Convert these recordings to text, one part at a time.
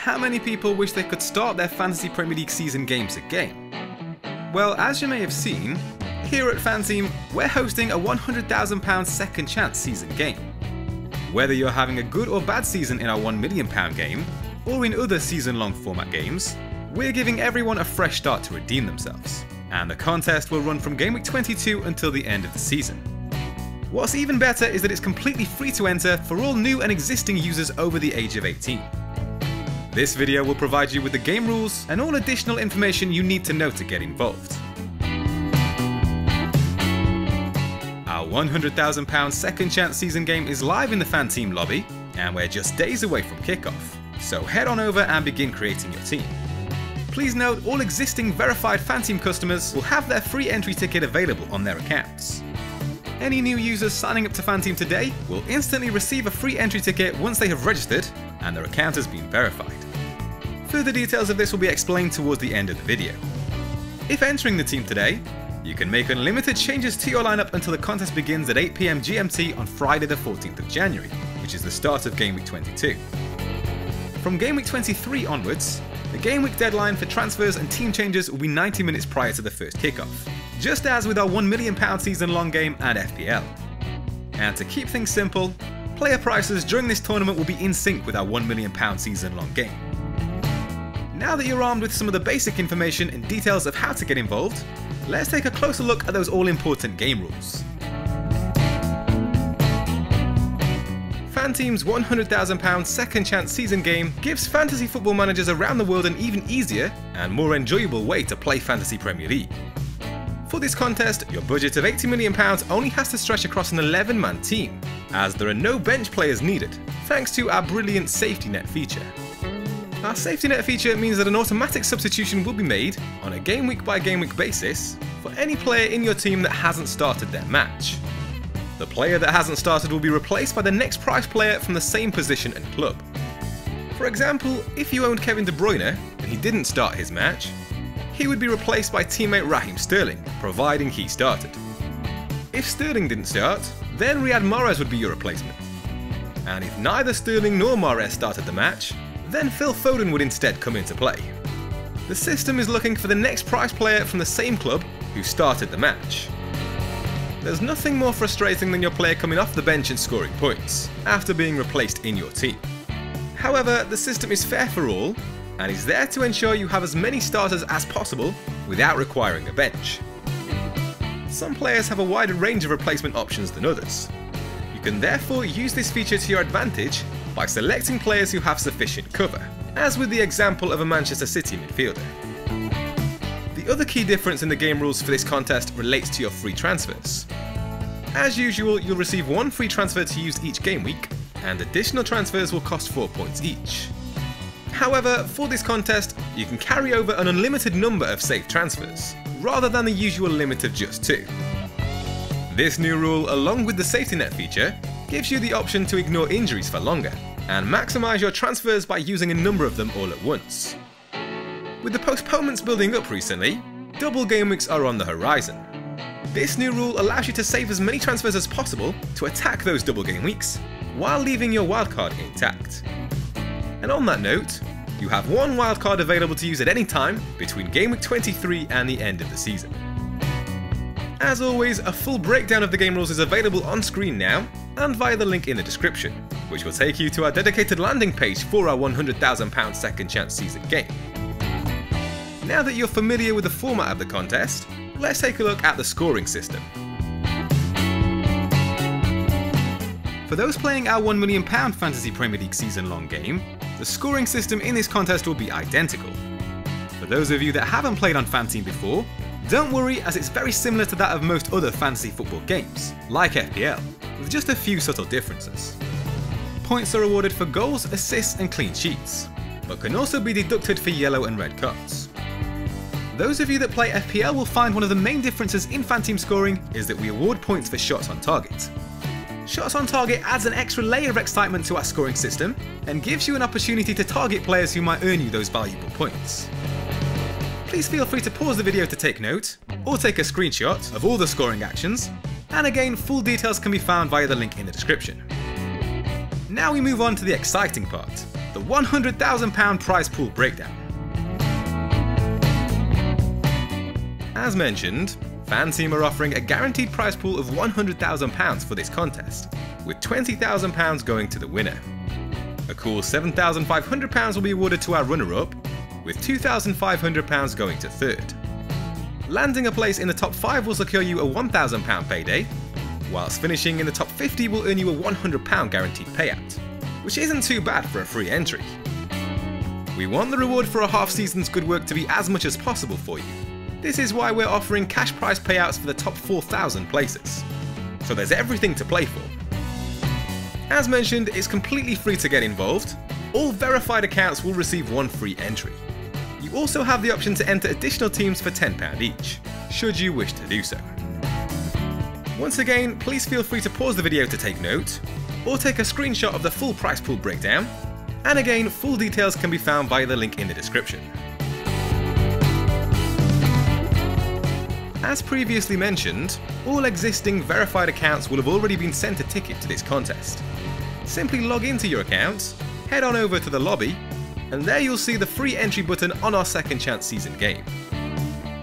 How many people wish they could start their Fantasy Premier League season games again? Well, as you may have seen, here at FanTeam, we're hosting a £100,000 second chance season game. Whether you're having a good or bad season in our £1 million game, or in other season-long format games, we're giving everyone a fresh start to redeem themselves, and the contest will run from Gameweek 22 until the end of the season. What's even better is that it's completely free to enter for all new and existing users over the age of 18. This video will provide you with the game rules and all additional information you need to know to get involved. Our £100,000 second chance season game is live in the FanTeam lobby, and we're just days away from kickoff, so head on over and begin creating your team. Please note all existing verified FanTeam customers will have their free entry ticket available on their accounts. Any new users signing up to FanTeam today will instantly receive a free entry ticket once they have registered and their account has been verified. Further details of this will be explained towards the end of the video. If entering the team today, you can make unlimited changes to your lineup until the contest begins at 8 PM GMT on Friday the 14th of January, which is the start of Game Week 22. From Game Week 23 onwards, the Game Week deadline for transfers and team changes will be 90 minutes prior to the first kickoff, just as with our £1 million season-long game and FPL. And to keep things simple, player prices during this tournament will be in sync with our £1 million season-long game. Now that you're armed with some of the basic information and details of how to get involved, let's take a closer look at those all-important game rules. FanTeam's £100,000 second chance season game gives fantasy football managers around the world an even easier and more enjoyable way to play Fantasy Premier League. For this contest, your budget of £80 million only has to stretch across an 11-man team, as there are no bench players needed, thanks to our brilliant safety net feature. Our safety net feature means that an automatic substitution will be made on a game week by game week basis for any player in your team that hasn't started their match. The player that hasn't started will be replaced by the next prize player from the same position and club. For example, if you owned Kevin De Bruyne and he didn't start his match, he would be replaced by teammate Raheem Sterling, providing he started. If Sterling didn't start, then Riyad Mahrez would be your replacement. And if neither Sterling nor Mahrez started the match, then Phil Foden would instead come into play. The system is looking for the next prize player from the same club who started the match. There's nothing more frustrating than your player coming off the bench and scoring points, after being replaced in your team. However, the system is fair for all, and is there to ensure you have as many starters as possible without requiring a bench. Some players have a wider range of replacement options than others. You can therefore use this feature to your advantage by selecting players who have sufficient cover, as with the example of a Manchester City midfielder. The other key difference in the game rules for this contest relates to your free transfers. As usual, you'll receive one free transfer to use each game week, and additional transfers will cost 4 points each. However, for this contest, you can carry over an unlimited number of safe transfers, rather than the usual limit of just 2. This new rule, along with the safety net feature, gives you the option to ignore injuries for longer, and maximise your transfers by using a number of them all at once. With the postponements building up recently, double game weeks are on the horizon. This new rule allows you to save as many transfers as possible to attack those double game weeks, while leaving your wildcard intact. And on that note, you have one wildcard available to use at any time between Game Week 23 and the end of the season. As always, a full breakdown of the game rules is available on screen now, and via the link in the description, which will take you to our dedicated landing page for our £100,000 second chance season game. Now that you're familiar with the format of the contest, let's take a look at the scoring system. For those playing our £1 million Fantasy Premier League season-long game, the scoring system in this contest will be identical. For those of you that haven't played on FanTeam before, don't worry, as it's very similar to that of most other fantasy football games, like FPL, with just a few subtle differences. Points are awarded for goals, assists and clean sheets, but can also be deducted for yellow and red cards. Those of you that play FPL will find one of the main differences in FanTeam scoring is that we award points for shots on target. Shots on target adds an extra layer of excitement to our scoring system and gives you an opportunity to target players who might earn you those valuable points. Please feel free to pause the video to take note, or take a screenshot of all the scoring actions, and again, full details can be found via the link in the description. Now we move on to the exciting part, the £100,000 prize pool breakdown. As mentioned, FanTeam are offering a guaranteed prize pool of £100,000 for this contest, with £20,000 going to the winner. A cool £7,500 will be awarded to our runner-up, with £2,500 going to third. Landing a place in the top 5 will secure you a £1,000 payday, whilst finishing in the top 50 will earn you a £100 guaranteed payout, which isn't too bad for a free entry. We want the reward for a half season's good work to be as much as possible for you. This is why we're offering cash prize payouts for the top 4,000 places. So there's everything to play for. As mentioned, it's completely free to get involved. All verified accounts will receive one free entry. You also have the option to enter additional teams for £10 each, should you wish to do so. Once again, please feel free to pause the video to take note, or take a screenshot of the full prize pool breakdown, and again, full details can be found via the link in the description. As previously mentioned, all existing verified accounts will have already been sent a ticket to this contest. Simply log into your account, head on over to the lobby, and there you'll see the free entry button on our second chance season game.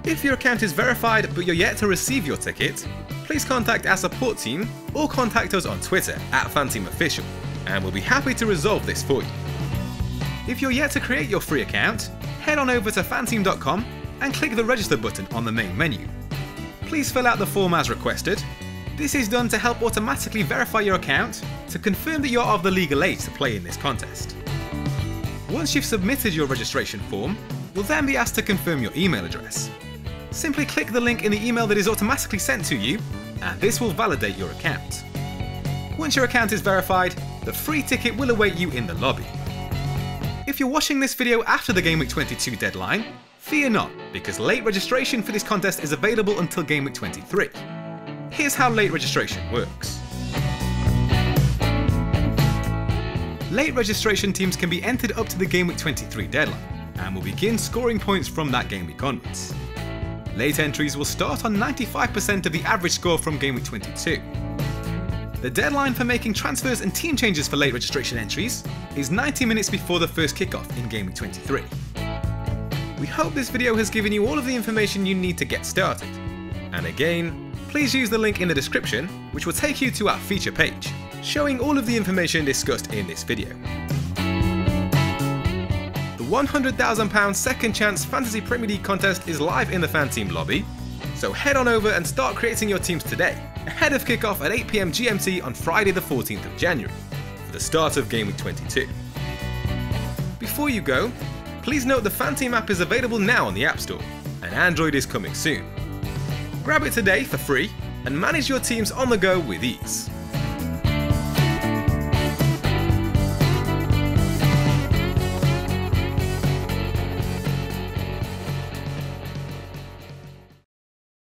If your account is verified but you're yet to receive your ticket, please contact our support team or contact us on Twitter @FanTeamOfficial, and we'll be happy to resolve this for you. If you're yet to create your free account, head on over to fanteam.com and click the register button on the main menu. Please fill out the form as requested. This is done to help automatically verify your account to confirm that you're of the legal age to play in this contest. Once you've submitted your registration form, you'll then be asked to confirm your email address. Simply click the link in the email that is automatically sent to you, and this will validate your account. Once your account is verified, the free ticket will await you in the lobby. If you're watching this video after the Gameweek 22 deadline, fear not, because late registration for this contest is available until Gameweek 23. Here's how late registration works. Late registration teams can be entered up to the Gameweek 23 deadline, and will begin scoring points from that game week onwards. Late entries will start on 95% of the average score from Gameweek 22. The deadline for making transfers and team changes for late registration entries is 90 minutes before the first kickoff in Gameweek 23. We hope this video has given you all of the information you need to get started. And again, please use the link in the description, which will take you to our feature page, showing all of the information discussed in this video. The £100,000 Second Chance Fantasy Premier League contest is live in the FanTeam lobby, so head on over and start creating your teams today, ahead of kickoff at 8 PM GMT on Friday the 14th of January, for the start of Gameweek 22. Before you go, please note the FanTeam app is available now on the App Store, and Android is coming soon. Grab it today for free, and manage your teams on the go with ease.